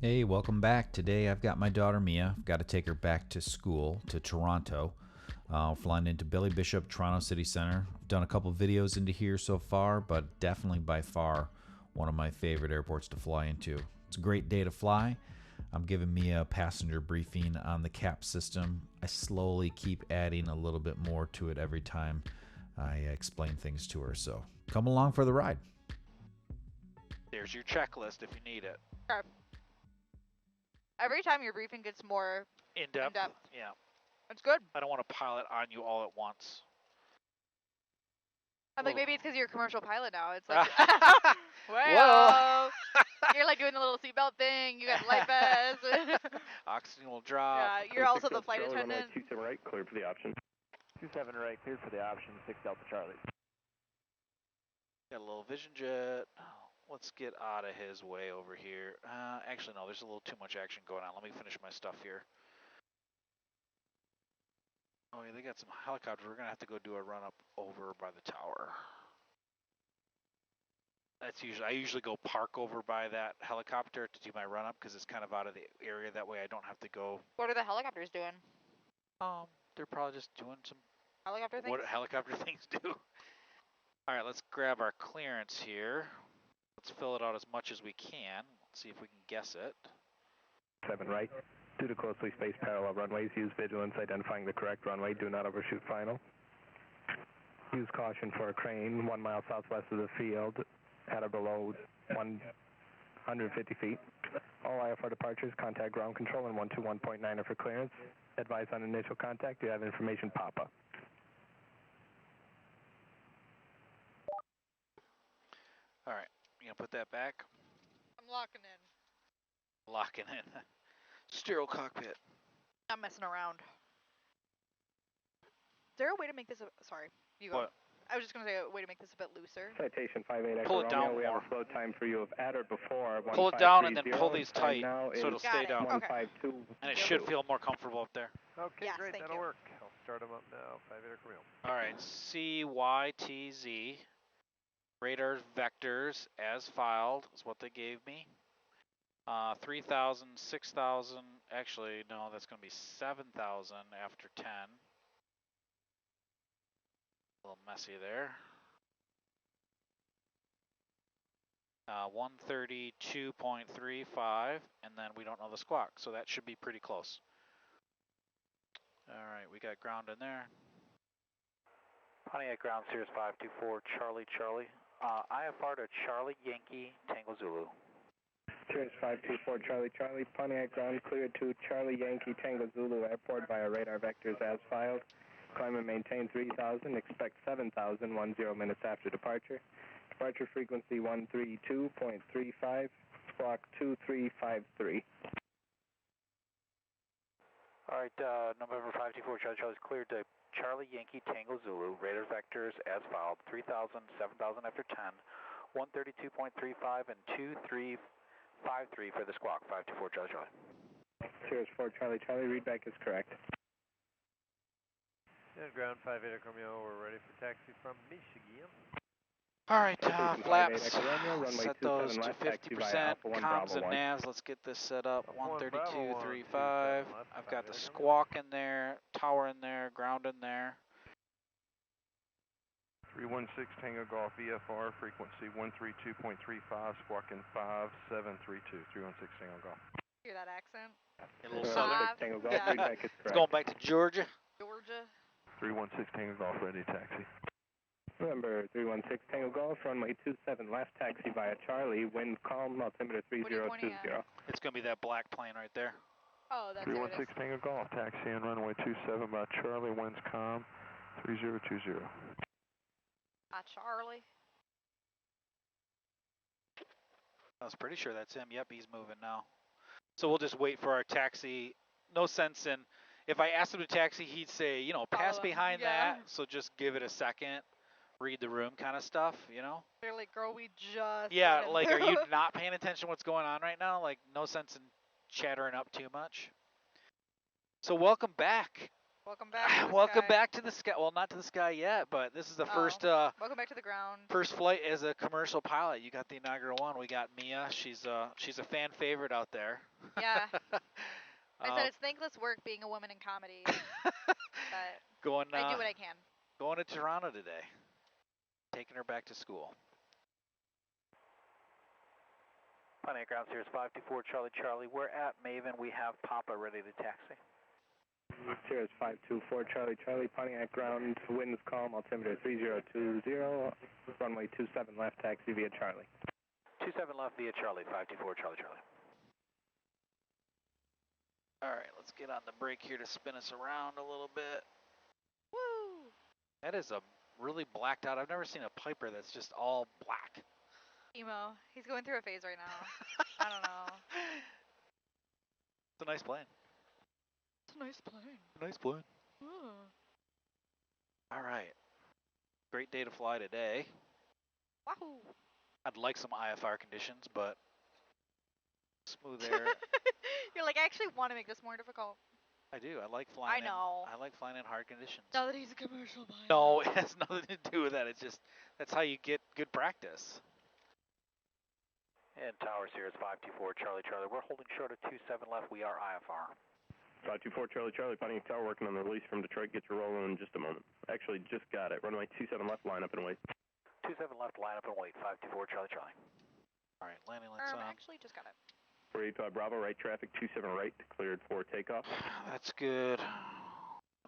Hey, welcome back. Today I've got my daughter Mia. I've got to take her back to school, to Toronto. Flying into Billy Bishop, Toronto City Center. I've done a couple videos into here so far, but definitely by far one of my favorite airports to fly into. It's a great day to fly. I'm giving Mia a passenger briefing on the CAP system. I slowly keep adding a little bit more to it every time I explain things to her, so come along for the ride. There's your checklist if you need it. Okay. Every time your briefing gets more In-depth? in-depth. Yeah. That's good. I don't want to pile it on you all at once. I'm like, Whoa. maybe it's because you're a commercial pilot now. It's like, Whoa. You're like doing the little seatbelt thing. You got the light vest. Oxygen will drop. Yeah, you're also the flight attendant. 27 right, cleared for the option. 27 right, cleared for the option, 6 Delta Charlie. Got a little vision jet. Let's get out of his way over here. Actually, no, there's a little too much action going on. Let me finish my stuff here. Oh, yeah, they got some helicopters. We're going to have to go do a run up over by the tower. That's I usually go park over by that helicopter to do my run up because it's kind of out of the area. That way I don't have to go. What are the helicopters doing? They're probably just doing some Helicopter things? what helicopter things do. All right, let's grab our clearance here. Let's fill it out as much as we can. Let's see if we can guess it. 7 right. Due to closely spaced parallel runways, use vigilance identifying the correct runway. Do not overshoot final. Use caution for a crane 1 mile southwest of the field at or below 150 feet. All IFR departures, contact ground control and 121.9 for clearance. Advise on initial contact. Do you have information pop-up? All right, you gonna put that back? I'm locking in. Locking in. Sterile cockpit. I'm messing around. Is there a way to make this sorry, you go. What? I was just going to say a way to make this a bit looser. Citation 58 Pull it down we more. have a flow time for you of at or before. Pull it down and then pull these tight so it'll Got stay it. down. Okay. 152. And it should feel more comfortable up there. Okay, Yes, great, thank that'll you. work. I'll start them up now. 58 Camille. All right, CYTZ. Radar vectors as filed is what they gave me. 3,000, 6,000, actually, no, that's going to be 7,000 after 10. A little messy there. 132.35, and then we don't know the squawk, so that should be pretty close. All right, we got ground in there. Pontiac ground, Cirrus 524, Charlie. IFR to Charlie Yankee Tango Zulu. Cirrus 524, Charlie. Pontiac ground cleared to Charlie Yankee Tango Zulu Airport via radar vectors as filed. Climb and maintain 3,000. Expect 7,000 10 minutes after departure. Departure frequency 132.35. Squawk 2353. All right, November 524, Charlie's cleared to Charlie Yankee Tango Zulu. Radar vectors as filed. 3,000, 7,000 after 10. 132.35 and 2353 for the squawk. 524, Charlie. Cirrus 4, Charlie. Readback is correct. And ground 58 Camille, we're ready for taxi from Michigan. All right, Station flaps, 58 Echo Romeo, runway set those 27 to left, taxi via 50%, Alpha 1 comms Bravo and 1. navs, let's get this set up, Alpha 1 Bravo 1, 132.35, 27 left, I've got the 58 squawk in there, tower in there, ground in there. 316 Tango Golf VFR, frequency 132.35, squawking 5732, 316 Tango Golf. Hear that accent? A little southern. Tango Golf, Yeah. readback is It's correct. going back to Georgia. Georgia. 316 Tango Golf, ready taxi. Remember, 316 Tango Golf, runway 27 left, taxi via Charlie, wind calm, altimeter What are you pointing 3020. at? It's going to be that black plane right there. Oh, that's there it is. 316 Tango Golf, taxi on runway 27 by Charlie, winds calm, 3020. Charlie. I was pretty sure that's him. Yep, he's moving now. So we'll just wait for our taxi. No sense in, if I asked him to taxi, he'd say, you know, pass Follow him. behind Yeah. that. So just give it a second, read the room kind of stuff, you know? They're like, girl, we just. Yeah, went like, are through." you not paying attention to what's going on right now? Like, no sense in chattering up too much. So welcome back. Welcome back. To the Welcome sky. back to the sky. Well, not to the sky yet, but this is the first Welcome back to the ground. first flight as a commercial pilot. You got the inaugural one. We got Mia. She's a fan favorite out there. Yeah. I said it's thankless work being a woman in comedy, but going, I do what I can. Going to Toronto today. Taking her back to school. Pontiac ground Cirrus 524 Charlie Charlie. We're at Maven. We have Papa ready to taxi. Cirrus 524 Charlie Charlie, Pontiac ground, winds calm, altimeter 3020, runway 27 left, taxi via Charlie. 27 left via Charlie, 524 Charlie Charlie. All right, let's get on the brake here to spin us around a little bit. Woo! That is a really blacked out. I've never seen a Piper that's just all black. Emo. He's going through a phase right now. I don't know. It's a nice plane. It's a nice plane. Nice plane. Ooh. All right. Great day to fly today. Wahoo! I'd like some IFR conditions, but smooth air. You're like, I actually want to make this more difficult. I do. I like flying. I know. I like flying in hard conditions. Now that he's a commercial pilot. No, it has nothing to do with that. It's just that's how you get good practice. And Tower Cirrus 524 Charlie Charlie. We're holding short of 27 left. We are IFR. 524 Charlie Charlie, Pontiac Tower working on the release from Detroit. Get your roll in just a moment. Actually, just got it. Runway 27 left, line up and wait. 27 left, line up and wait. 524 Charlie Charlie. All right, landing lights on. Actually, just got it. 485 Bravo, right traffic, 27 right, cleared for takeoff. That's good.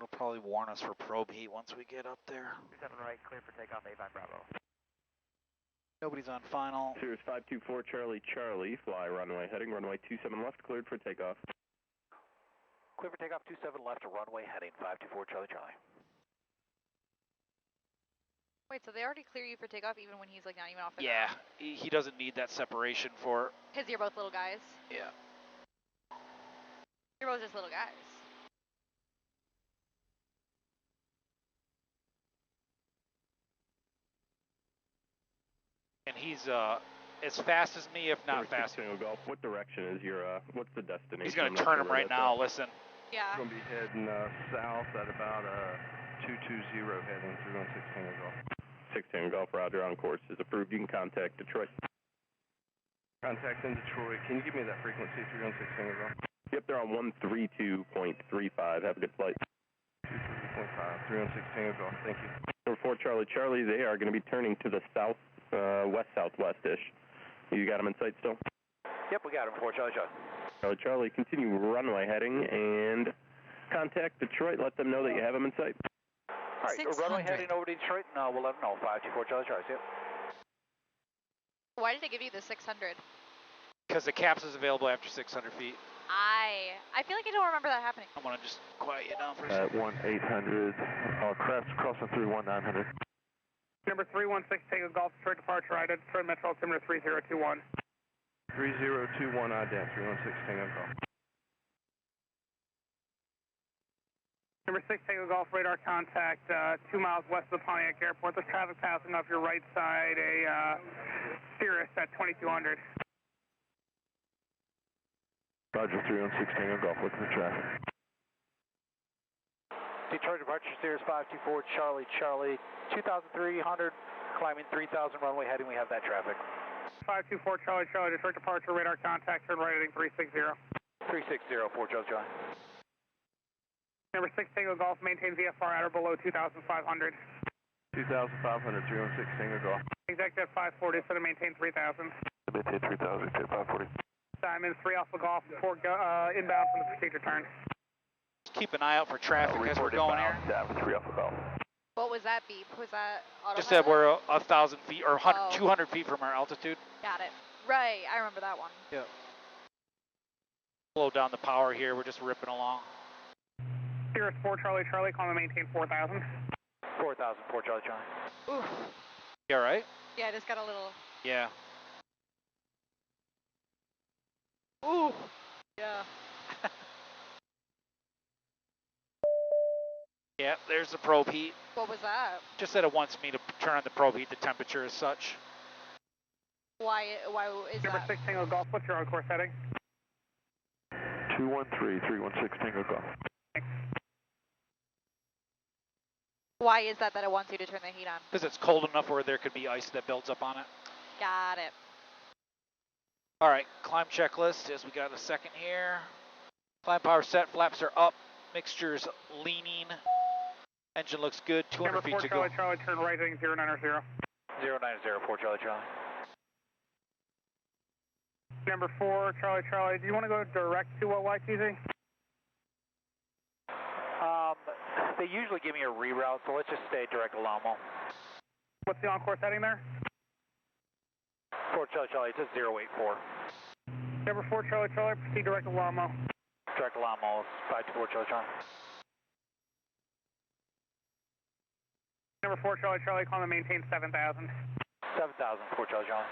It'll probably warn us for probe heat once we get up there. 27 right, clear for takeoff, 85 Bravo. Nobody's on final. Cirrus 524 Charlie Charlie, fly runway heading, runway 27 left, cleared for takeoff. Clear for takeoff, 27 left, runway heading, 524 Charlie Charlie. Wait, so they already clear you for takeoff even when he's like not even off the Yeah, ground? he doesn't need that separation for. Because you're both little guys. Yeah. You're both just little guys. And he's as fast as me, if not faster. Golf. What direction is your, what's the destination? He's going to turn him right now, listen. Yeah. Going to be heading south at about 220 heading 316 Tango Golf. 16 Golf, roger, on course is approved. You can contact Detroit. Contact in Detroit. Can you give me that frequency 316 Tango Golf? Yep, they're on 132.35. Have a good flight. 2.5, 316 Tango Golf. Thank you. Number 4 Charlie Charlie, they are going to be turning to the south, west-southwest-ish. You got them in sight still? Yep, we got him, 4 Charlie Charlie. Charlie Charlie, continue runway heading and contact Detroit. Let them know that you have them in sight. All right, runway heading over to Detroit. No, we'll let them know. 524 Charlie Charlie. Yep. Why did they give you the 600? Because the caps is available after 600 feet. I feel like I don't remember that happening. I'm going to just quiet you down for a second. 1-800, craft's crossing through 1-900. Number 316 Takeoff Golf Detroit departure right at Detroit Metro altimeter 3021. 3021 IDAT, 316 Tango Golf. Number 6 Takeoff Golf radar contact 2 miles west of the Pontiac Airport. There's traffic passing off your right side, a Cirrus at 2200. Roger, 316 Tango Golf, looking for traffic. Detroit departure Cirrus 524 Charlie Charlie. 2,300, climbing 3,000 runway heading. We have that traffic. 524 Charlie Charlie, Detroit departure radar contact, turn right heading 360. 360, 4 Charlie Charlie. Number 6 Tango Golf, maintain VFR at or below 2,500. 2,500, 316 Tango Golf. Executive 540, so to maintain 3,000. Maintain 3,000, 540. Diamond 3 Alpha Golf, 4 inbound from the procedure turn. Just keep an eye out for traffic as we're going here. Diamond 3 Alpha Golf. What was that beep? Was that autopilot? Just that we're 1,000 feet or 100, Oh. 200 feet from our altitude. Got it. Right, I remember that one. Yeah. Slow down the power here. We're just ripping along. Cirrus 4 Charlie Charlie, call and maintain 4,000. 4,000, 4 Charlie Charlie. Oof. You all right? Yeah, I just got a little... Yeah. Ooh. Yeah. Yeah, there's the probe heat. What was that? Just that it wants me to turn on the probe heat. The temperature is such. Why is Number that? 6 Tango Golf, what's your on course heading? 213, 316 Tango Golf. Why is that it wants you to turn the heat on? Because it's cold enough where there could be ice that builds up on it. Got it. All right, climb checklist as we got a second here. Climb power set, flaps are up, mixture's leaning. Engine looks good, 200 feet to go. Number 4 Charlie Charlie, turn right heading 090. 090, 4 Charlie Charlie. Number 4 Charlie Charlie, do you want to go direct to YTZ? They usually give me a reroute, so let's just stay direct to Lamo. What's the on-course heading there? 4 Charlie Charlie, it's a 084. Number 4 Charlie Charlie, proceed direct to Lamo. Direct to Lamo, 524 Charlie Charlie. Number 4 Charlie Charlie, climb and maintain 7,000. 7,000, 4 Charlie Charlie.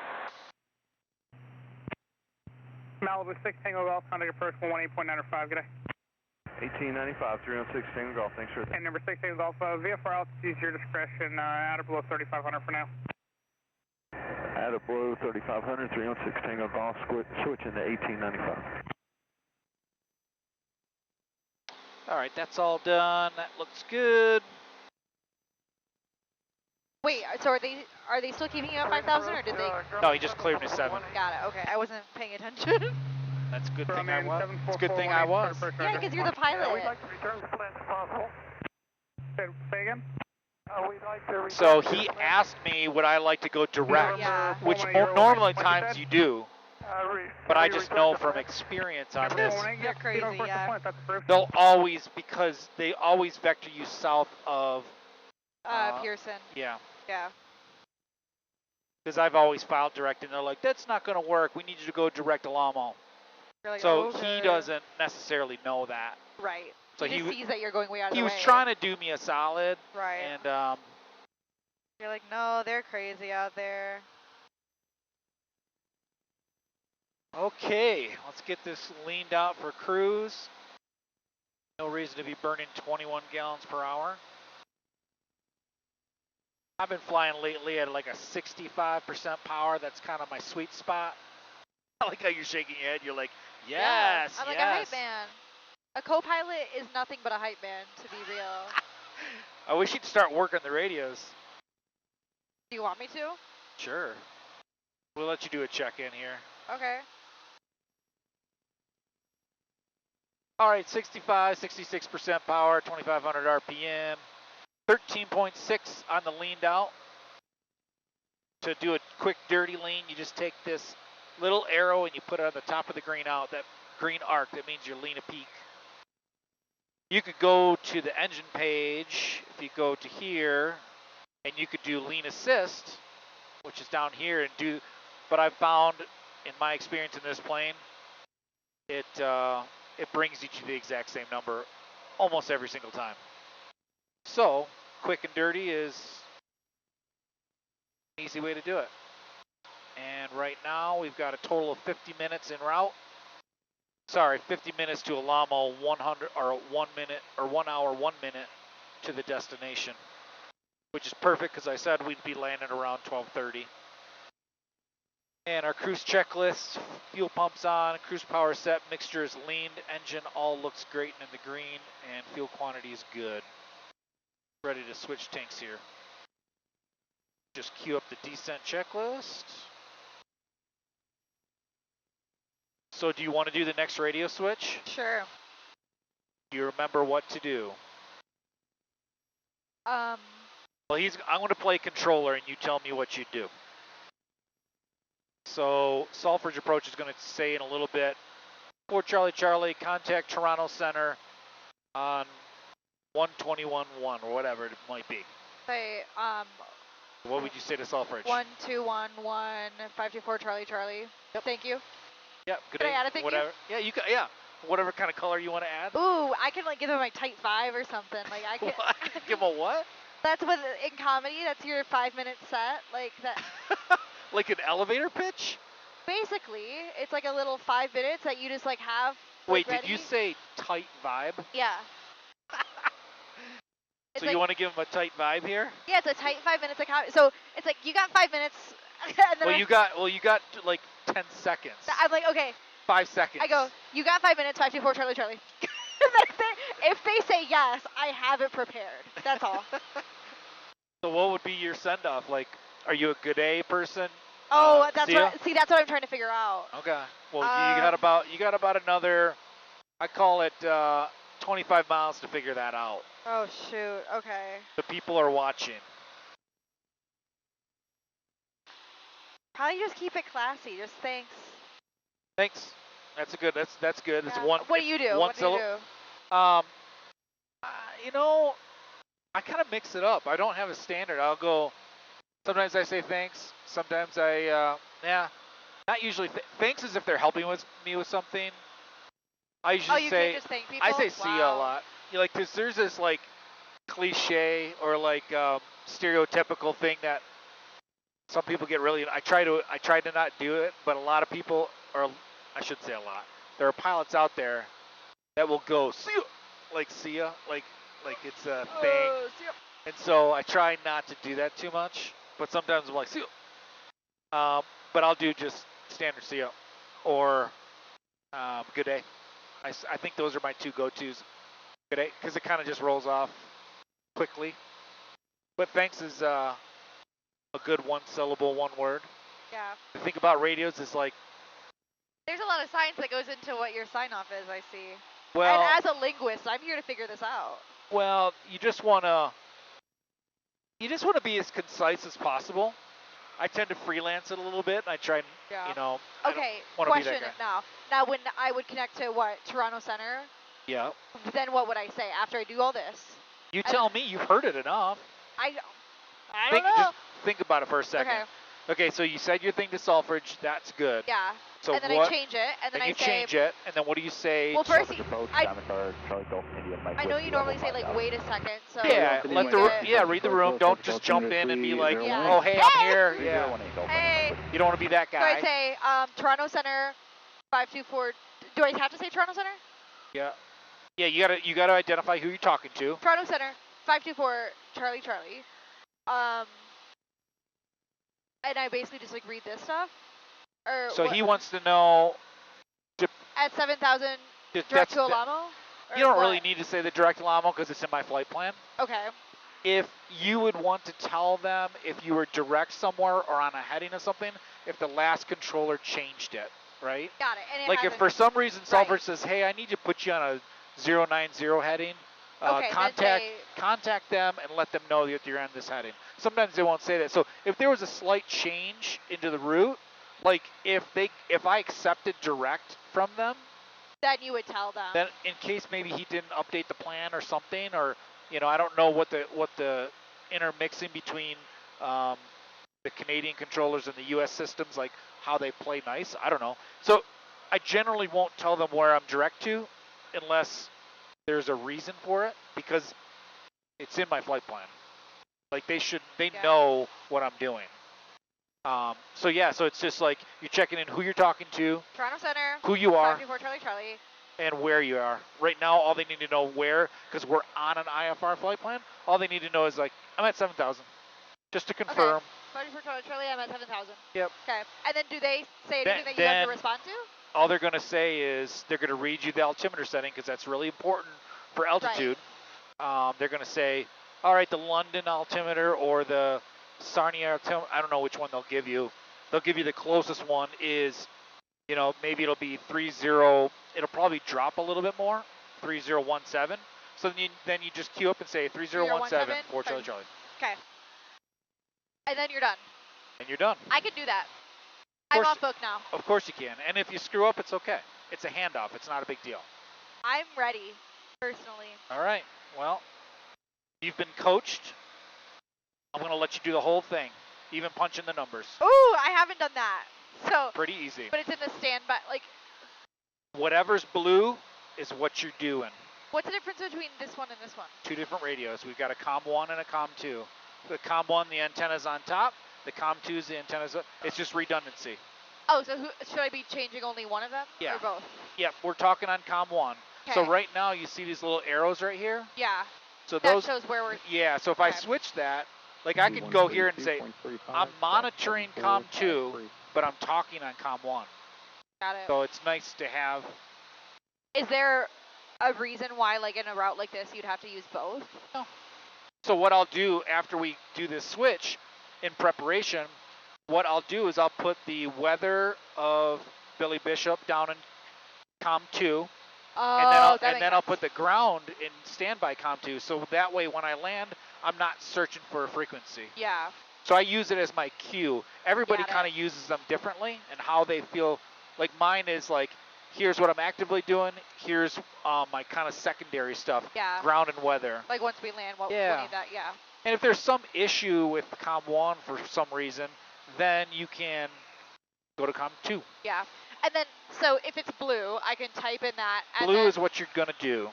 Malibu 6 Tango Golf, contact approach 118.905, good day. 1895, 306 Tango Golf, thanks for And number 6 Tango Golf, VFR altitude is your discretion, at or below 3,500 for now. At or below 3,500, 306 Tango Golf, switching to 1895. All right, that's all done. That looks good. Wait, so are they still keeping you at 5,000 or did they? No, he just cleared me 7. Got it. Okay, I wasn't paying attention. That's a good thing From I in was. 744 It's a good thing I was. Yeah, because you're the pilot. We'd like to return the plane if possible. Say again? We'd like to return So the he plane. asked me would I like to go direct, Yeah. which normally times you do, but I just know from experience on this, You're crazy, yeah. they'll always, because they always vector you south of, Pearson. yeah. Yeah. Because I've always filed direct, and they're like, that's not going to work. We need you to go direct to Lamo. You're like, So okay. he doesn't necessarily know that. Right. So he just sees that you're going way out of he the was way. trying to do me a solid, Right. and You're like, no, they're crazy out there. okay, let's get this leaned out for cruise. No reason to be burning 21 gallons per hour. I've been flying lately at like a 65% power. That's kind of my sweet spot. I like how you're shaking your head. You're like, yes, I'm like yes. a hype man. A co-pilot is nothing but a hype man, to be real. I wish you'd start working the radios. Do you want me to? Sure. We'll let you do a check-in here. Okay. All right, 65, 66% power, 2,500 RPM. 13.6 on the leaned out. To do a quick dirty lean, you just take this little arrow and you put it on the top of the green out, that green arc, that means you're lean a peak. You could go to the engine page, if you go to here, and you could do lean assist, which is down here, and do, but I've found, in my experience in this plane, it brings you to the exact same number almost every single time. So, quick and dirty is an easy way to do it. And right now, we've got a total of 50 minutes en route. Sorry, 50 minutes to Alamo, 100 or 1 minute or 1 hour, 1 minute to the destination, which is perfect because I said we'd be landing around 12:30. And our cruise checklist: fuel pumps on, cruise power set, mixture is leaned, engine all looks great and in the green, and fuel quantity is good. Ready to switch tanks here. Just queue up the descent checklist. So do you want to do the next radio switch? Sure. Do you remember what to do? Well, I'm going to play controller and you tell me what you do. So Salford's approach is going to say in a little bit, 4 Charlie Charlie, contact Toronto Center on 121.1 or whatever it might be. Say, What would you say to Salford? 1211524 Charlie Charlie. Yep. Thank you. Yep. Good Can I day. add a thank you? Whatever. Yeah, you can. Yeah. Whatever kind of color you want to add. Ooh, I can like give him my tight 5 or something. Like I can. What? Give him a what? That's what in comedy. That's your 5-minute set. Like that. Like an elevator pitch? Basically, it's like a little 5 minutes that you just like have. Wait, like, did you ready. say tight vibe? Yeah. It's So like, you want to give him a tight vibe here? Yeah, it's a tight 5 minutes of comedy. So it's like you got 5 minutes. And then Well, you got like 10 seconds. I'm like, okay. 5 seconds. I go, you got 5 minutes, 524 Charlie Charlie. If they say yes, I have it prepared. That's all. So what would be your send-off? Like, are you a good A person? Oh, that's see ya? what. See, that's what I'm trying to figure out. Okay. Well, you got about another, I call it 25 miles to figure that out. Oh shoot. Okay. The people are watching. Probably just keep it classy. Just thanks. Thanks. That's a good. That's good. Yeah. It's one. What do you do? One What do you do? You know, I kind of mix it up. I don't have a standard. I'll go. Sometimes I say thanks. Sometimes I, yeah, not usually. Thanks is if they're helping me with something. I usually you say. can't just thank people? I say see ya a lot. You like, cause there's this like cliche or like stereotypical thing that some people get really. I try to not do it, but a lot of people, or I should say a lot. There are pilots out there that will go see ya, like see ya, like it's a thing. See ya. And so I try not to do that too much, but sometimes I'm like, see ya. But I'll do just standard see ya or good day. I think those are my two go-tos. Good day, because it kind of just rolls off quickly. But thanks is a good one syllable, one word. Yeah. The thing about radios is like, There's a lot of science that goes into what your sign-off is, I see. well, and as a linguist, I'm here to figure this out. well, you just wanna be as concise as possible. I tend to freelance it a little bit. I try and, Yeah. you know, Okay, I don't wanna be question that guy. now. Now, when I would connect to what, Toronto Center, Yeah. then what would I say after I do all this? You tell me. You've heard it enough. I don't know. Just think about it for a second. Okay. Okay, so you said your thing to Sulfridge. That's good. Yeah. So and then what? I change it, and then I you say. change it, and then what do you say? Well, first, I know you normally say like, wait a second. So Yeah, let the read the room. Don't just jump in and be like, Yeah. oh, hey, I'm here. Yeah. Hey. You don't want to be that So guy. I say Toronto Center, 524. Do I have to say Toronto Center? Yeah. Yeah, you gotta identify who you're talking to. Toronto Center, 524 Charlie. And I basically just like read this stuff. Or So what, he wants to know. at 7,000 That's direct to the- Alamo? Or You don't what? really need to say the direct Alamo because it's in my flight plan. Okay. If you would want to tell them if you were direct somewhere or on a heading of something, if the last controller changed it, right? Got it. And it Like if hasn't- for some reason right. Sulfur says, hey, I need to put you on a 090 heading, Okay, then contact them and let them know that you're on this heading. Sometimes they won't say that. So if there was a slight change into the route, like if I accepted direct from them, Then you would tell them. then in case maybe he didn't update the plan or something, or I don't know what the intermixing between the Canadian controllers and the U.S. systems, like how they play nice. I don't know. So I generally won't tell them where I'm direct to unless there's a reason for it, because it's in my flight plan. Like they know what I'm doing. So yeah, so it's just like you're checking in who you're talking to, Toronto Center, who you are, 524 Charlie. and where you are. Right now, all they need to know where, because we're on an IFR flight plan, all they need to know is like, I'm at 7,000. Just to confirm. Okay. 524 Charlie, I'm at 7,000. Yep. Okay. And then do they say anything that you have to respond to? All they're going to say is they're going to read you the altimeter setting, because that's really important for altitude. Right. They're going to say, all right, the London altimeter or the Sarnia altimeter, I don't know which one they'll give you. They'll give you the closest one is, maybe it'll be 30, it'll probably drop a little bit more, 3017. So then you just queue up and say 3017 for Charlie Charlie. Okay. And then you're done. And you're done. I can do that. I'm off book now. Of course you can. And if you screw up, it's okay. It's a handoff. It's not a big deal. I'm ready, personally. All right. Well, you've been coached. I'm going to let you do the whole thing, even punch in the numbers. Ooh, I haven't done that. So pretty easy. But it's in the standby, like. Whatever's blue is what you're doing. What's the difference between this one and this one? Two different radios. We've got a COM1 and a COM2. The COM1, the antenna's on top. The COM2 is the antenna's up. It's just redundancy. Oh, so should I be changing only one of them? Yeah. Or both? Yeah, we're talking on COM1. Okay. So right now you see these little arrows right here? Yeah. So that those shows where we're. Yeah, so if I switch that, like I could go here and say, I'm monitoring COM2, but I'm talking on COM1. Got it. So it's nice to have. Is there a reason why, like in a route like this, you'd have to use both? No. So what I'll do after we do this switch in preparation, what I'll do is I'll put the weather of Billy Bishop down in COM 2. Oh, And then, that makes I'll sense. put the ground in standby COM 2, so that way when I land, I'm not searching for a frequency. Yeah. So I use it as my cue. Everybody Got it. kind of uses them differently and how they feel. Like mine is like, here's what I'm actively doing. Here's my kind of secondary stuff. Yeah. Ground and weather. Like once we land, we'll Yeah. need that. Yeah. And if there's some issue with COM 1 for some reason, then you can go to COM 2. Yeah. And then, so if it's blue, I can type in that. And Blue then, is what you're going to do.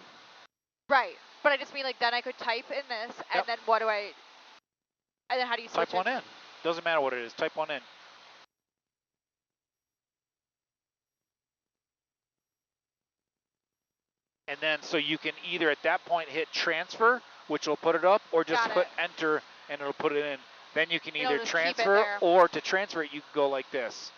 Right. But I just mean like then I could type in this, and Yep. then what do I? And then how do you switch Type one in. Doesn't matter what it is. Type one in. And then so you can either at that point hit transfer, which will put it up, or just Got put it. enter and it'll put it in. Then you can It'll either just keep it transfer there. or to transfer it you can go like this.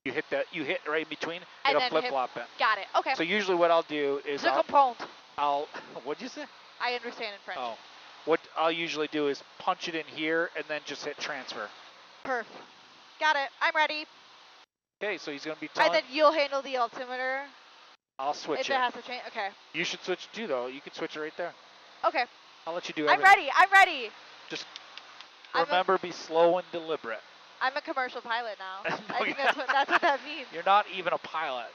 You hit that, you hit right in between, And it'll then flip hit- flop it. Got it. Okay. So usually what I'll do is Je comprends. I'll what'd you say? I understand in French. Oh. What I'll usually do is punch it in here and then just hit transfer. Perf. Got it. I'm ready. Okay, so he's gonna be And telling then you'll handle the altimeter. I'll switch If it. it has to change. Okay. You should switch it too though. You can switch it right there. Okay. I'll let you do I'm everything. ready. I'm ready. Just I'm remember, be slow and deliberate. I'm a commercial pilot now. No, I think you're that's what that means. You're not even a pilot,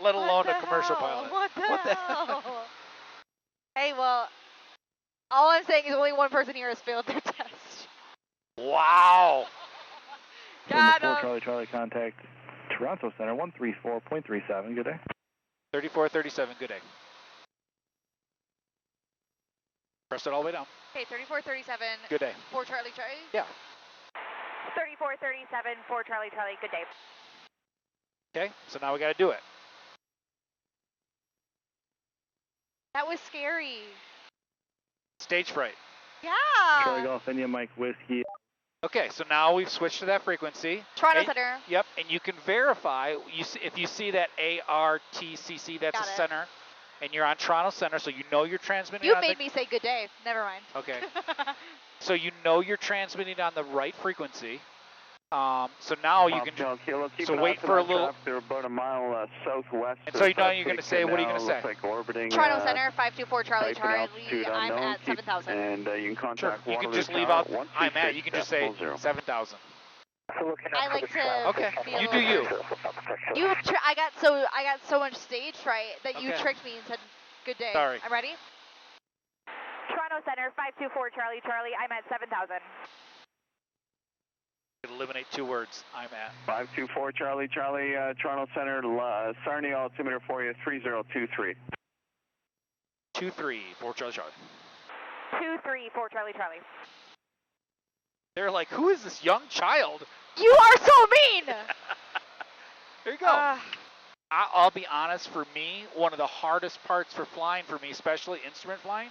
let alone What a the commercial hell? pilot. What the What the hell? Hey, well, all I'm saying is only one person here has failed their test. Wow. Got 4 him. Charlie Charlie, contact Toronto Center 134.37. Good day. 3437, good day. Press it all the way down. Okay, 3437. Good day. 4 Charlie Charlie. Yeah. 3437, 4 Charlie Charlie, good day. Okay, so now we got to do it. That was scary. Stage fright. Charlie Yeah. Golf India Mike Whiskey. Okay, so now we've switched to that frequency. Toronto And- Center. Yep, and you can verify, if you see that ARTCC, that's Got a it. center, and you're on Toronto Center, so you know you're transmitting You on made me say good day. Never mind. Okay. So you know you're transmitting on the right frequency. So now you can. So wait for a little. They're about a mile southwest. And so you know you're going to say, what are you going to say? Like orbiting, Toronto Center, 524 Charlie type in Charlie. altitude I'm unknown, at 7,000. And you can Sure. contact You can Waterloo just leave Tower, out. I'm at. You can just say 126.0. 7,000. I like to. Okay. feel- You do you. I got so much stage fright that you Okay. tricked me and said good day. Sorry. I'm ready. Toronto Center, 524 Charlie Charlie, I'm at 7,000. Eliminate 2 words. I'm at. 524 Charlie Charlie, Toronto Center, Sarnia altimeter for you, 3023. 2-3 for Charlie Charlie. 234 Charlie Charlie. They're like, who is this young child? You are so mean. There you go. I'll be honest, for me, one of the hardest parts for flying for me, especially instrument flying,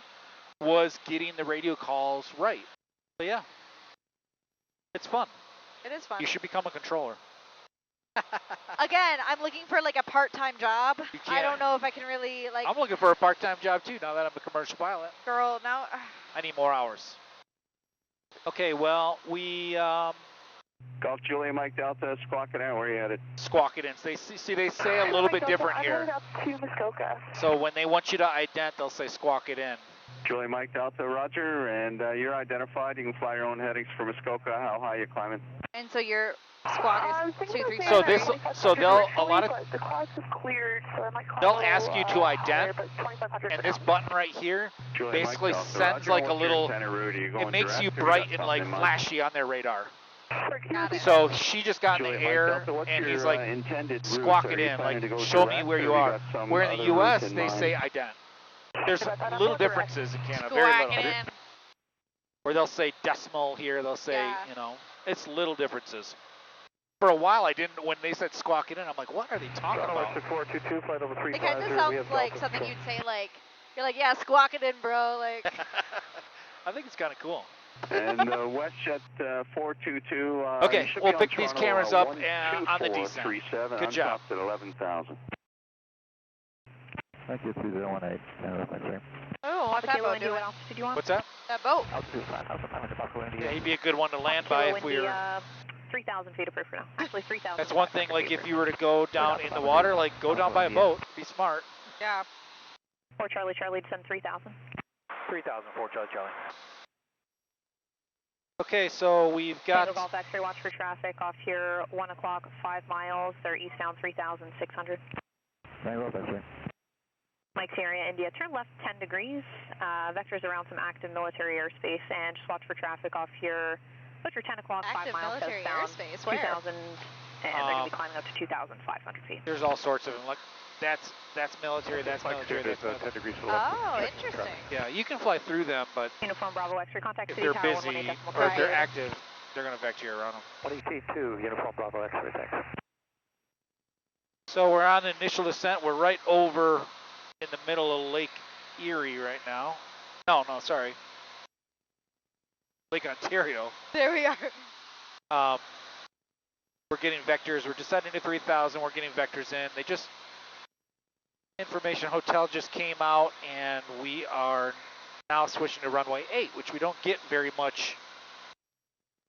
was getting the radio calls right. So yeah, it's fun. It is fun. You should become a controller. Again, I'm looking for like a part-time job. You I can't. don't know if I can really like. I'm looking for a part-time job too, now that I'm a commercial pilot. Girl, now. I need more hours. Okay, well, we Golf Julia Mike Delta, squawking out, where you headed? squawk it in. So they say a little bit different here. To Muskoka. So when they want you to ident, they'll say squawk it in. Julia Mike Delta, Roger, and you're identified. You can fly your own headings for Muskoka. How high you climbing? And so your squad is 237. So this, so they'll a lot of The class is cleared, so I might call they'll ask you to ident, but 2,500 and this button right here Julia basically Mike Delta, sends Roger, like a what's your little. intent route? Are you going It makes direct, you or got bright and something like in mind? flashy on their radar. Got it. So she just got in Julia the Mike air, Delta, what's and your, he's like, intended route? squawk Are it you in, planning to like, go show me direct, where or you you are. got some Where in other the U.S. route in they mind? say ident. There's little differences in Canada, very Squawk little. it in. Or they'll say decimal here, they'll say, Yeah. you know, it's little differences. For a while, I didn't, when they said squawk it in, I'm like, what are they talking about? 422, flight over It kind of sounds like something you'd say like, you're like, yeah, squawk it in, bro. Like, I think it's kind of cool. And WestJet 422. Okay, you should we'll be on pick these Toronto, cameras up on the descent. 12437. Good job. Untopped at 11,000. Thank you, 3018. oh, what's that boat doing? What altitude you want? What's that? That boat. Yeah, he'd be a good one to land by if we were. 3,000 feet approved for now. Actually, 3,000. That's one thing, like if you were to go down in the water, like go down by a boat, be smart. Yeah. 4 Charlie Charlie, descend 3,000. 3,000, 4 Charlie Charlie. Okay, so we've got... Tango Golf X-ray, watch for traffic off here, 1 o'clock, 5 miles. They're eastbound 3,600. Tango Golf X-ray. Mike Sierra, India, turn left 10 degrees. Vectors around some active military airspace, and just watch for traffic off here. Watch for 10 o'clock, 5 miles military southbound. airspace, where? 2,000, and they're going to be climbing up to 2,500 feet. There's all sorts of them. Like that's military, that's military, that's military. 10 degrees to the left. Oh, interesting. Yeah, you can fly through them, but Uniform Bravo X-ray, contact if City they're Tower, busy 118.5. or if they're active, they're going to vector you around them. 1ET2, Uniform Bravo X-ray, thanks. So we're on the initial descent. We're right over in the middle of Lake Erie right now. No, sorry. Lake Ontario. There we are. We're getting vectors. We're descending to 3,000. We're getting vectors in. They just... Information Hotel just came out, and we are now switching to runway 8, which we don't get very much.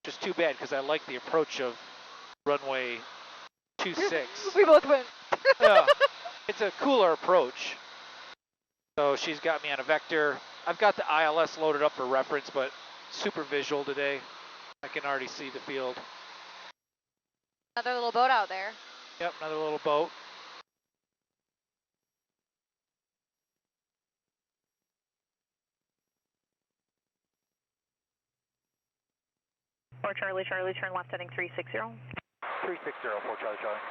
Just too bad, because I like the approach of runway 26. We both went. Yeah, it's a cooler approach. So she's got me on a vector. I've got the ILS loaded up for reference, but super visual today. I can already see the field. Another little boat out there. Yep, another little boat. Or Charlie Charlie, turn left heading 360. 360, 4 Charlie Charlie.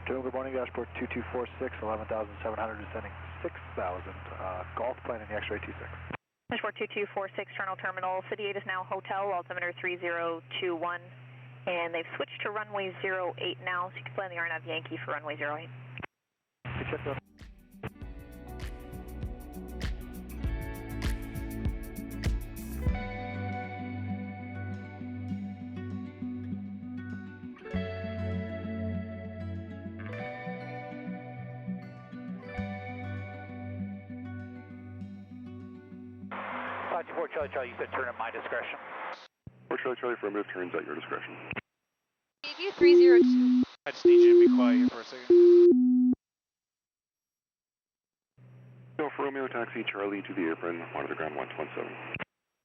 Joe, good morning, dashboard 2246, 11,700, descending 6,000, golf plane in the X-ray 26. Dashboard 2246, Terminal Terminal, City 8 is now hotel, altimeter 3021, and they've switched to runway 08 now, so you can plan the RNAV Yankee for runway 08. Good check, though. Charlie Charlie, you said turn at my discretion. 4 Charlie Charlie, affirmative, turns at your discretion. Gave you 302. I just need you to be quiet here for a second. Alpha Romeo, taxi Charlie to the apron, monitor ground 117.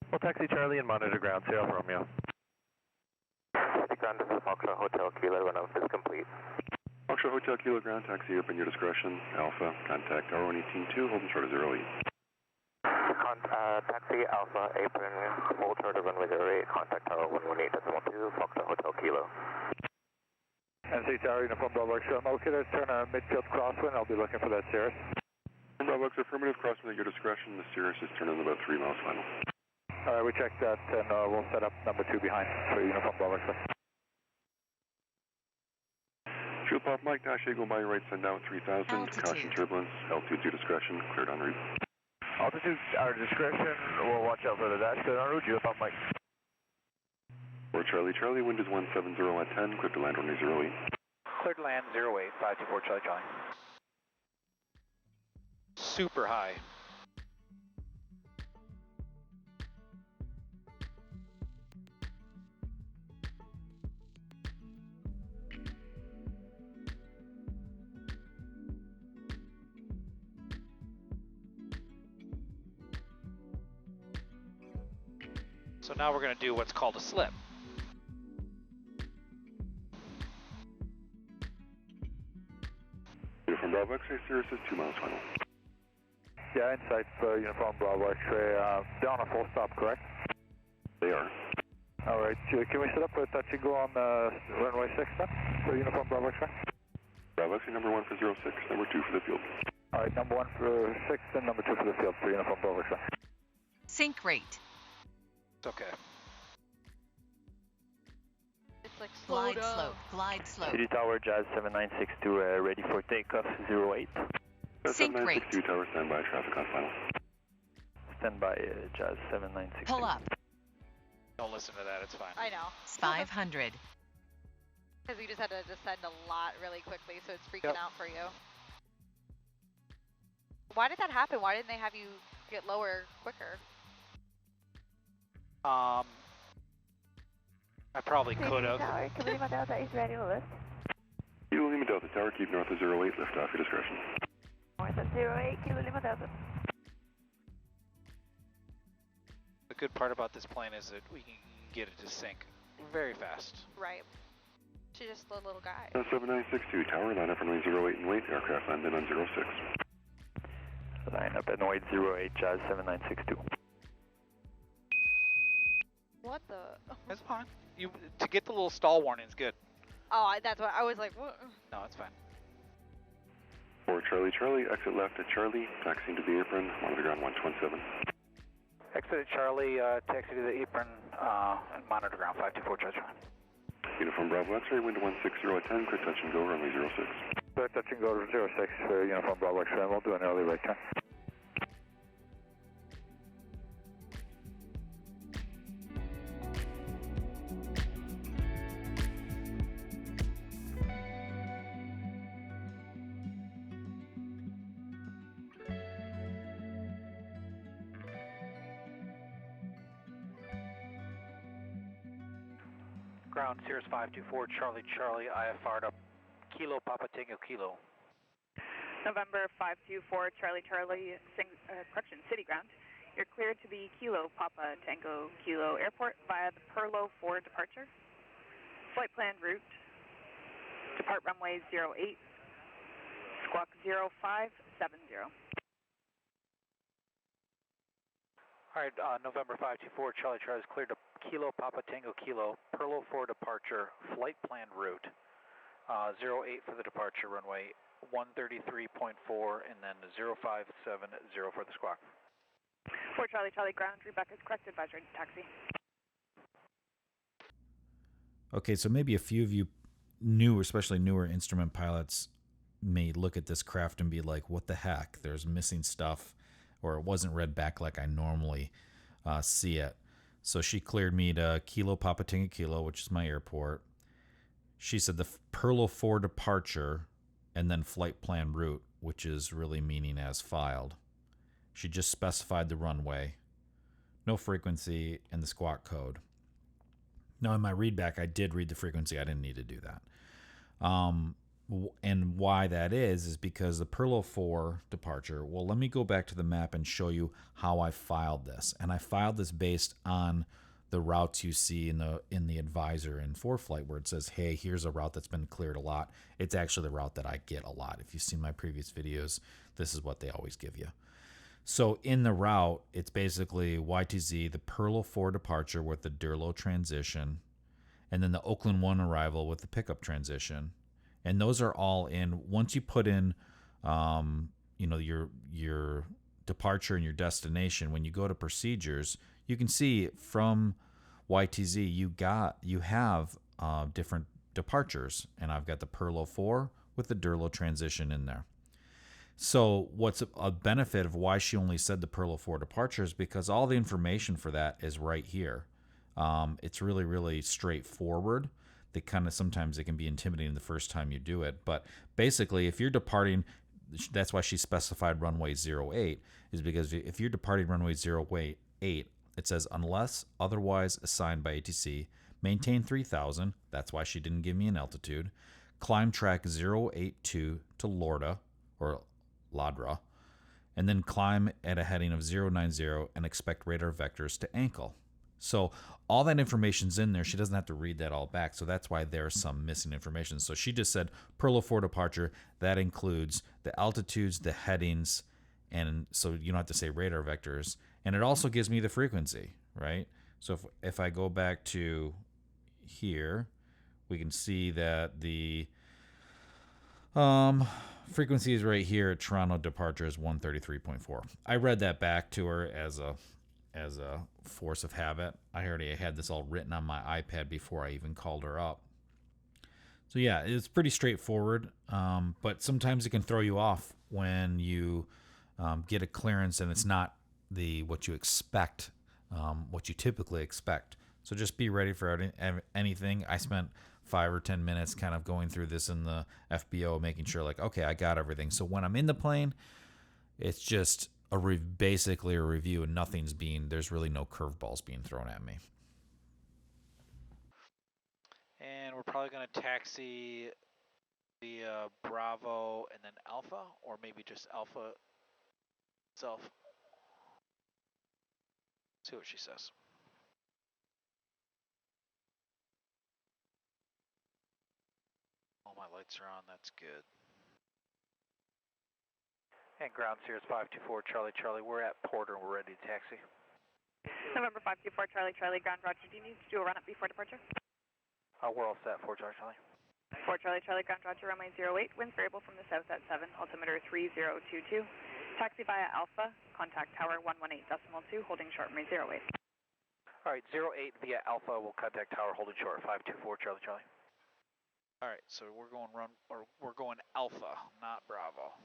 Well, taxi Charlie and monitor ground, say Alpha Romeo. Taxi ground, this is Foxtrot Hotel, Kilo, runoff is complete. Foxtrot Hotel, Kilo ground, taxi apron, your discretion. Alpha, contact R118.2, holding short of 08. Taxi Alpha, apron, hold short of runway 08, contact Tower 118.2, Foxtrot Hotel, Kilo. NC Tower, Uniform Bravo X-ray, I'm located, turn a midfield crosswind, I'll be looking for that Cirrus. Bravo X, affirmative, crosswind at your discretion, the Cirrus is turning about 3 miles final. Alright, we checked that, and we'll set up number 2 behind for Uniform Bravo X-ray. Fuel pump, Mike, dash Eagle by your right, send down 3,000, caution turbulence, altitude to your discretion, cleared en route. Altitude, our discretion, we'll watch out for the dash, cleared en route, Fuel pump, Mike. 4 Charlie Charlie, wind is 170 at 10, cleared to land runway 08. Cleared to land 08, 524 Charlie Charlie. Super high. So now we're going to do what's called a slip. Uniform Bravo X-ray, Cirrus is 2 miles final. Yeah, inside for Uniform Bravo X-ray, they're on a full stop, correct? They are. Alright, can we set up a touch and go on runway 6 then, for Uniform Bravo X-ray? Bravo X-ray, number 1 for 06, number 2 for the field. Alright, number 1 for 6 and number 2 for the field for Uniform Bravo X-ray. Sync rate. It's okay. It's like slowed Glide up. slope. Glide slope. City Tower, Jazz 796 ready for takeoff, 08. Sync rate. 796 Tower, standby, traffic on final. Standby, Jazz 796. Pull up. Don't listen to that, it's fine. I know. 500. Because we just had to descend a lot really quickly, so it's freaking out for you. Why did that happen? Why didn't they have you get lower quicker? I probably could have. Tower, Kilo Lima Delta is ready to lift. Kilo Lima Delta Tower, keep north of 08, lift off your discretion. North of 08, Kilo Lima Delta. The good part about this plane is that we can get it to sync very fast. Right. She's just a little guy. 7962 Tower, line up runway 08 and wait. Aircraft land in on 06. Line up at Noid 08, Jazz 7962. What the? That's fine. To get the little stall warning is good. Oh, that's what I was like. What? No, it's fine. 4 Charlie Charlie, exit left at Charlie, taxiing to the apron, monitor ground 127. Exit at Charlie, taxi to the apron, and monitor ground 524 Charlie. Uniform Bravo X-ray, wind 160 at 10, clear touch and go, runway 06. Clear touch and go to 06, Uniform Bravo X-ray, we'll do an early right turn. Ground Cirrus 524 Charlie Charlie, IFR to Kilo Papa Tango Kilo. November 524 Charlie Charlie, City Ground. You're cleared to the Kilo Papa Tango Kilo Airport via the Perlo 4 departure. Flight plan route, depart runway 08, squawk 0570. Alright, November 524 Charlie Charlie is cleared to Kilo Papa Tango Kilo, Perlo 4 departure, flight plan route, 08 for the departure, runway 133.4, and then 0570 for the squawk. 4 Charlie Charlie ground, Rebecca's correct advisory taxi. Okay, so maybe a few of you new, especially newer instrument pilots may look at this craft and be like, what the heck? There's missing stuff, or it wasn't read back like I normally see it. So she cleared me to Kilo Papa Tango Kilo, which is my airport. She said the Perlo 4 departure and then flight plan route, which is really meaning as filed. She just specified the runway, no frequency, and the squawk code. Now in my readback, I did read the frequency. I didn't need to do that. And why that is because the Perlo 4 departure, well, let me go back to the map and show you how I filed this. And I filed this based on the routes you see in the advisor in ForeFlight where it says, hey, here's a route that's been cleared a lot. It's actually the route that I get a lot. If you've seen my previous videos, this is what they always give you. So in the route, it's basically YTZ, the Perlo 4 departure with the Durlo transition, and then the Oakland 1 arrival with the pickup transition. And those are all in. Once you put in, your departure and your destination, when you go to procedures, you can see from YTZ you have different departures, and I've got the Perlo 4 with the Durlo transition in there. So what's a benefit of why she only said the Perlo 4 departure is because all the information for that is right here. It's really, really straightforward. They kind of sometimes it can be intimidating the first time you do it, but basically if you're departing, that's why she specified runway 08, is because if you're departing runway 08, it says unless otherwise assigned by ATC, maintain 3000, that's why she didn't give me an altitude, climb track 082 to Lorda or Ladra, and then climb at a heading of 090 and expect radar vectors to ankle. So all that information's in there. She doesn't have to read that all back. So that's why there's some missing information. So she just said Perlo 4 departure. That includes the altitudes, the headings, and so you don't have to say radar vectors. And it also gives me the frequency, right? So if I go back to here, we can see that the frequency is right here at Toronto departure is 133.4. I read that back to her as a force of habit. I already had this all written on my iPad before I even called her up. So yeah, it's pretty straightforward, but sometimes it can throw you off when you get a clearance and it's not what you expect, what you typically expect. So just be ready for anything. I spent 5 or 10 minutes kind of going through this in the FBO, making sure like, okay, I got everything. So when I'm in the plane, it's just basically a review and there's really no curveballs being thrown at me. we're probably going to taxi via Bravo and then Alpha, or maybe just Alpha itself. See what she says. All my lights are on, that's good. And ground Cirrus 524 Charlie Charlie, we're at Porter and we're ready to taxi. November 524 Charlie Charlie, ground Roger, do you need to do a run-up before departure? We're all set, 4 Charlie Charlie. 4 Charlie Charlie, ground Roger, runway 08, winds variable from the south at 7, altimeter 3022. Taxi via Alpha, contact tower 118.2, holding short runway 08. Alright, 08 via Alpha, we'll contact tower holding short, 524 Charlie Charlie. Alright, so we're going we're going Alpha, not Bravo.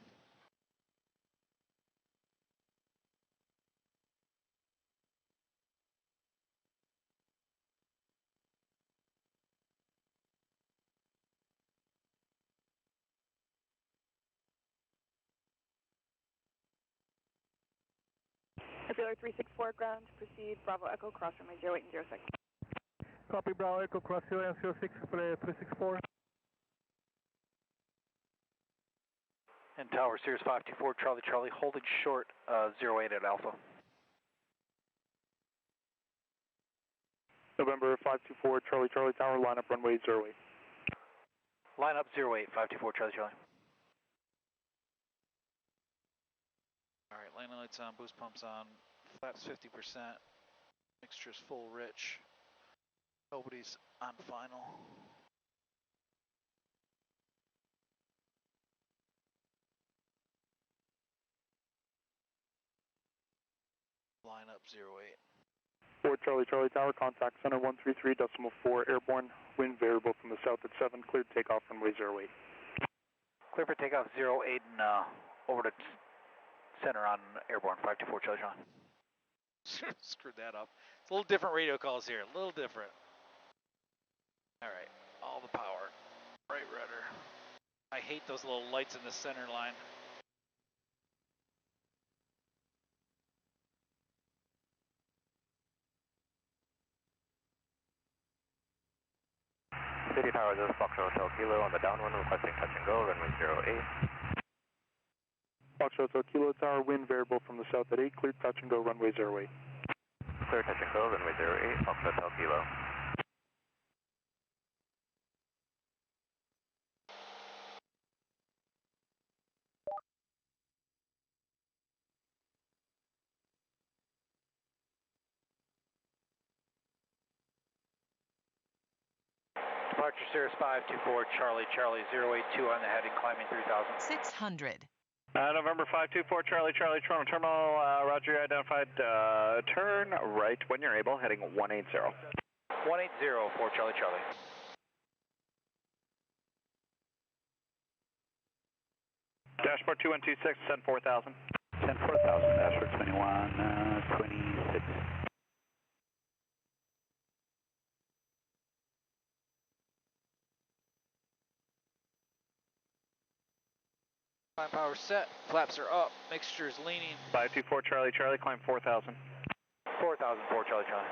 Airfielder 364, ground, proceed, Bravo Echo, cross runway 08 and 06. Copy, Bravo Echo, cross 06 for 364. And tower Cirrus 524 Charlie Charlie, holding short 08 at Alpha. November 524 Charlie Charlie Tower, line up runway 08. Line up 08, 524 Charlie Charlie. Alright, landing lights on, boost pumps on, flaps 50%, mixture's full rich, nobody's on final. Line up 08. 4 Charlie Charlie Tower, contact center 133.4, airborne, wind variable from the south at 7, cleared takeoff runway 08. Clear for takeoff 08 and over to center on airborne 524 Charlie Charlie. Screwed that up. It's a little different radio calls here, a little different. Alright, all the power. Right rudder. I hate those little lights in the center line. City Tower, this is Foxtrot Hotel Kilo on the downwind, requesting touch and go, runway 08. Foxtrot Hotel Kilo Tower, wind variable from the south at 8, cleared touch and go, runway 08. Clear touch and go, runway 08, Foxtrot Hotel Kilo. Departure Cirrus 524 Charlie Charlie 082 on the heading, climbing 3000. 600. November 524 Charlie Charlie Toronto Terminal, roger, identified, turn right when you're able, heading 180. 180 for Charlie Charlie. Dashboard 2126, send 4000. Send 4000, dashboard 26. Climb power set, flaps are up, mixture's leaning. 524 Charlie Charlie, climb 4000. 4000 for Charlie Charlie.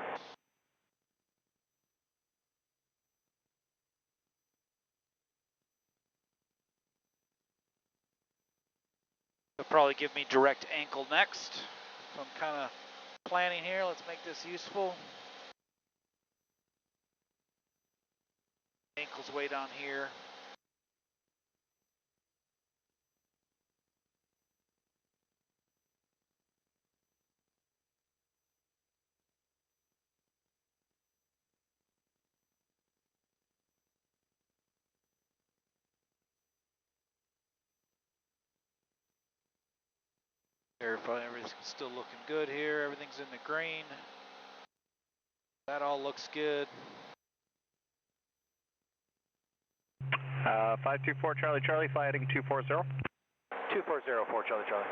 They'll probably give me direct ankle next. So I'm kind of planning here. Let's make this useful. Ankles way down here. Verify everything's still looking good here. Everything's in the green. That all looks good. 524 Charlie Charlie, fly heading 240. 240 for Charlie Charlie.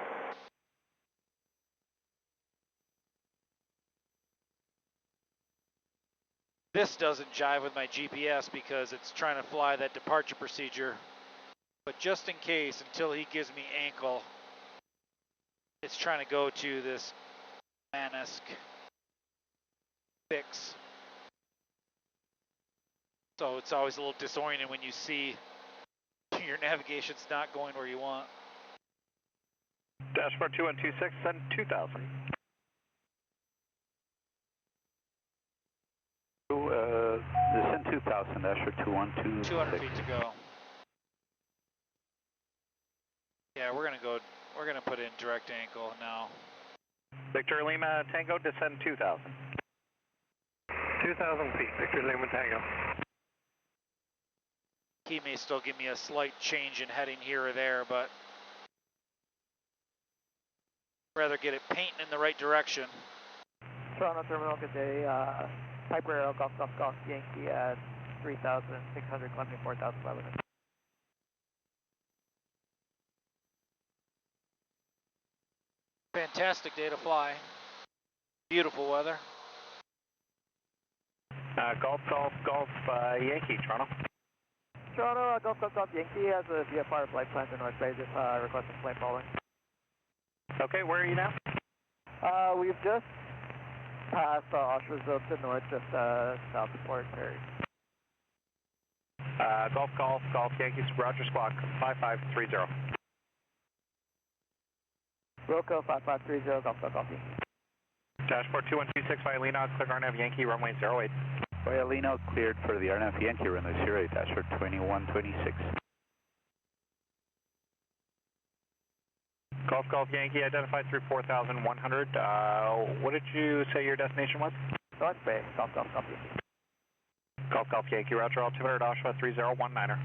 This doesn't jive with my GPS because it's trying to fly that departure procedure. But just in case, until he gives me ankle, it's trying to go to this man-esque fix. So it's always a little disorienting when you see your navigation's not going where you want. Dashboard 2126, send 2000. Descend 2000, Dashboard 2126. 200 feet to go. Yeah, we're gonna put in direct ankle now. Victor Lima Tango, descend 2000. 2,000 feet, Victor Lima Tango. He may still give me a slight change in heading here or there, but rather get it painting in the right direction. Toronto Terminal, good day. Piper Aero, Golf, Golf, Golf, Yankee at 3,600, climbing 4,011. Fantastic day to fly. Beautiful weather. Golf, Golf, Golf, Yankee, Toronto. Toronto, Golf, Golf, Golf, Yankee has a VFR flight plan to North Bay, just requesting plane following. Okay, where are you now? We've just passed Oshawa to north, just south of Port Perry. Golf, Golf, Golf, Yankees, Roger, squawk 5530. Roco 5530, Golf, Golf, Golf, Yankee. Dashboard 2126, Violino, clear RNAV Yankee, runway 08. Violino cleared for the RNAV Yankee, runway 08, Dashboard 2126. Golf, Golf, Yankee, identified through 4,100. What did you say your destination was? North Bay, Golf, Golf, Golf, Yankee. Golf, Golf, Yankee, Roger, altimeter at Oshawa 3019er.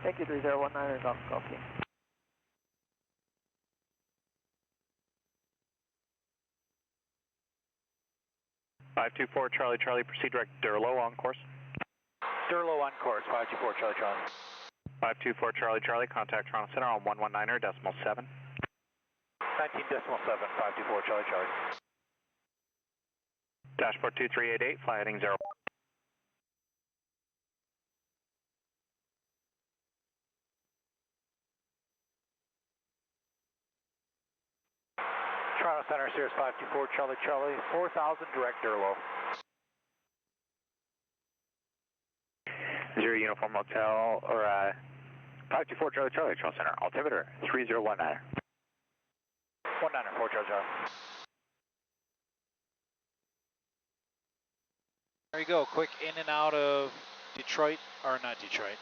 Thank you, 3019er, Golf, Golf, Yankee. .524 Charlie Charlie, proceed direct Durlow on course. Durlow on course, 524 Charlie Charlie. 524 Charlie Charlie, contact Toronto Center on 119er, decimal 7. 19.7, 524 Charlie Charlie. Dashboard 2388, fly heading 0. Toronto Center, Cirrus 524 Charlie Charlie, 4,000 direct Durlow. 0 Uniform Hotel, or 524 Charlie Charlie, Toronto Center, altimeter 3019er. 19er, 4 Charlie Charlie. There you go, quick in and out of Detroit, or not Detroit,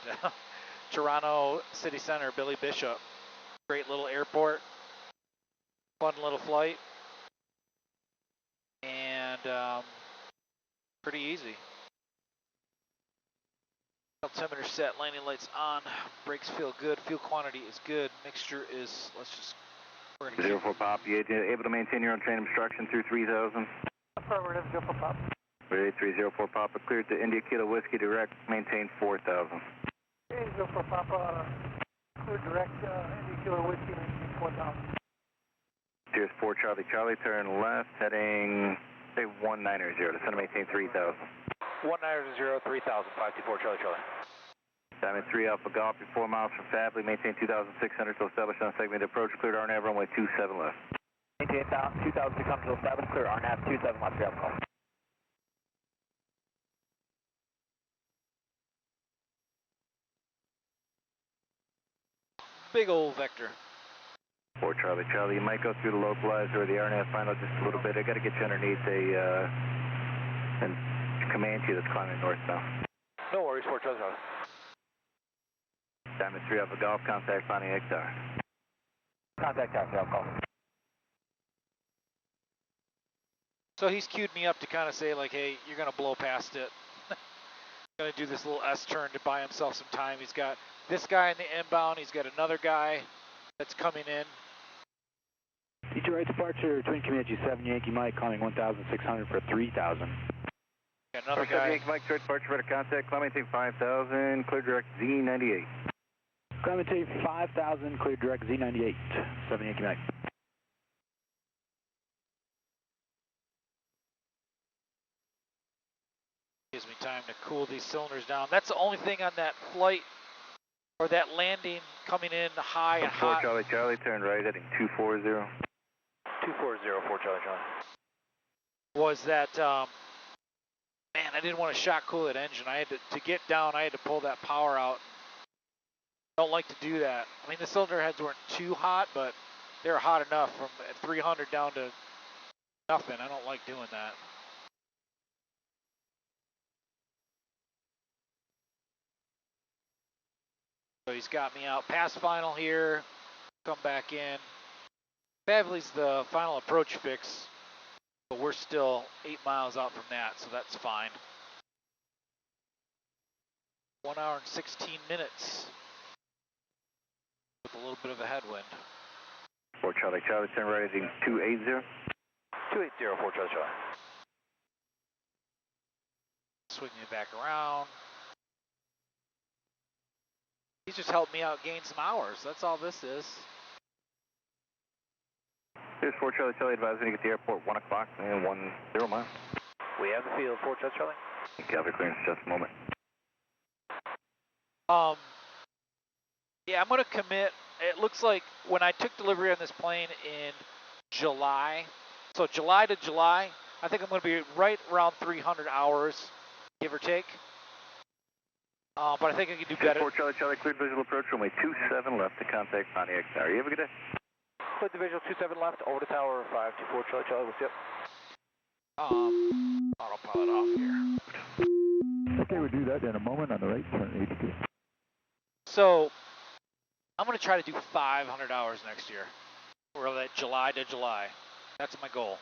Toronto City Center, Billy Bishop. Great little airport, fun little flight, and pretty easy. Altimeter set, landing lights on, brakes feel good, fuel quantity is good, mixture is, let's just, we're gonna 04 Pop, you able to maintain your own train obstruction through 3,000? Affirmative, 04 Pop. 304 Papa, cleared to India Kilo Whiskey direct, maintain 4,000. 04 Papa, clear direct, India Kilo Whiskey, maintain 4,000. Cirrus 4 Charlie Charlie, turn left, heading, say 190, descend to maintain 3,000. 190, 3,000, 524 Charlie Charlie. Diamond 3 Alpha Golf, you're 4 miles from Fabley, maintain 2,600 to establish on segment approach, cleared RNAV runway 27 left. Maintain 2,600 to establish, clear RNAV 27 left, Alpha Golf. big old vector. 4 Charlie Charlie, you might go through the localizer or the RNAV final just a little bit. I got to get you underneath a Comanche that's climbing north now. No worries, 4 Charlie Charlie. Diamond 3 Alpha Golf, contact Pontiac Tower. Contact Tower, Alpha Golf. So he's queued me up to kind of say like, hey, you're going to blow past it. Going to do this little S-turn to buy himself some time. He's got this guy in the inbound. He's got another guy that's coming in. Detroit departure, Twin Comanche 7 Yankee Mike, calling 1,600 for 3,000. Got another guy. Yankee Mike, Detroit departure, better contact, Clemente 5,000, clear direct Z98. Clemente 5,000, clear direct Z98, 7 Yankee Mike. Gives me time to cool these cylinders down. That's the only thing on that flight, or that landing coming in high and hot. 4 Charlie Charlie, turn right, heading 240. 240, 4 Charlie Charlie. Was that Man, I didn't want to shock cool that engine. I had to get down, I had to pull that power out. Don't like to do that. I mean, the cylinder heads weren't too hot, but they were hot enough from 300 down to nothing. I don't like doing that. So he's got me out past final here, come back in. Favely's the final approach fix, but we're still 8 miles out from that, so that's fine. 1 hour and 16 minutes with a little bit of a headwind. 4 Charlie, Charlie, send rating 280. 280, 4 Charlie, Charlie. Swinging it back around. He's just helped me out gain some hours. That's all this is. Here's 4 Charlie, Charlie, advising to get to the airport 1 o'clock and 10 miles. We have the field, 4 Charlie, Charlie. Calvary clearance, just a moment. Yeah, I'm gonna commit. It looks like when I took delivery on this plane in July, so July to July, I think I'm gonna be right around 300 hours, give or take. But I think I can do better. 4 Charlie, Charlie, cleared visual approach, runway 27 left to contact Pontiac Tower. You have a good day. Cleared the visual 27 left, over to tower 524 Charlie, Charlie, we'll see you. Autopilot off here. Okay, we'll do that in a moment on the right, turn 82. So, I'm going to try to do 500 hours next year. Or that July to July. That's my goal.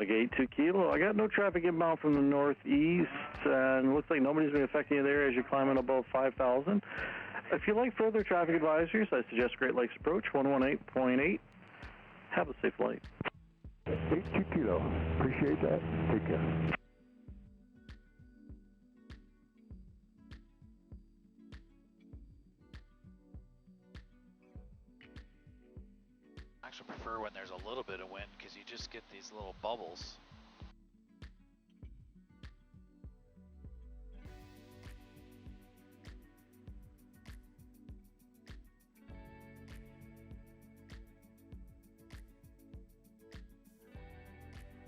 Gate 2 Kilo. I got no traffic inbound from the northeast, and looks like nobody's been affecting you there as you're climbing above 5,000. If you'd like further traffic advisories, I suggest Great Lakes Approach 118.8. Have a safe flight. Gate 2 Kilo. Appreciate that. Take care. I actually prefer when there's a little bit of wind because you just get these little bubbles.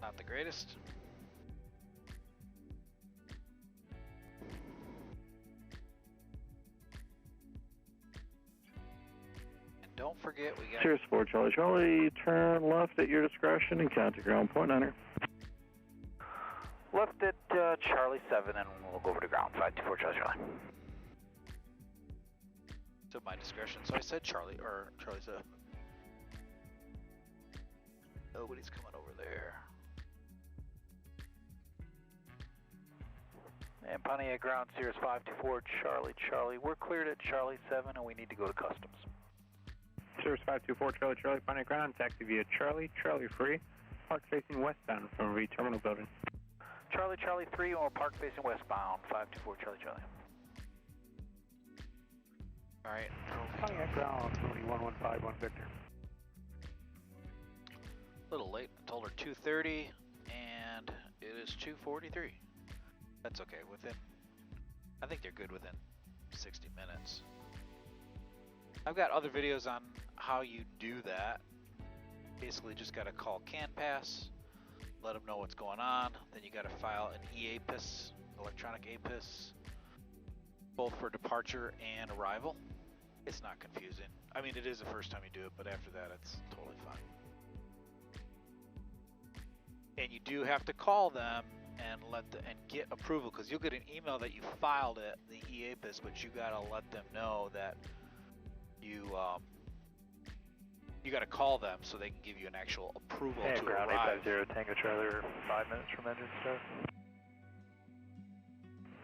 Not the greatest. Don't forget we got Cirrus 4 Charlie, Charlie, turn left at your discretion and contact ground point niner. Left at Charlie 7 and we'll go over to ground 524 Charlie, Charlie. It's at my discretion, so I said Charlie, or Charlie 7. Nobody's coming over there. And Pontiac ground, Cirrus 524 Charlie, Charlie. We're cleared at Charlie 7 and we need to go to customs. Cirrus 524 Charlie, Charlie, Pontiac ground, taxi via Charlie, Charlie free, park facing westbound from the terminal building. Charlie, Charlie 3, or park facing westbound, 524 Charlie, Charlie. Alright. Pontiac ground, 21151 Victor. A little late. I told her 2:30 and it is 2:43. That's okay. I think they're good within 60 minutes. I've got other videos on how you do that. Basically just got to call CANPASS, let them know what's going on, then you got to file an EAPIS, electronic APIS, both for departure and arrival. It's not confusing. I mean, it is the first time you do it, but after that it's totally fine. And you do have to call them and get approval, because you'll get an email that you filed it, the EAPIS, but you got to let them know that you got to call them so they can give you an actual approval to ground arrive. 850 Tango Trailer, 5 minutes from engine start.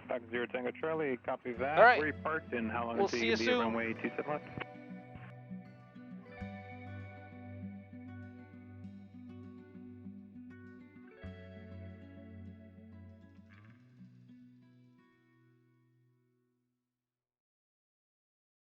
50 Tango Charlie, copy that. All right. Where you parked and how long We'll until see you you can be at soon. runway 27 left?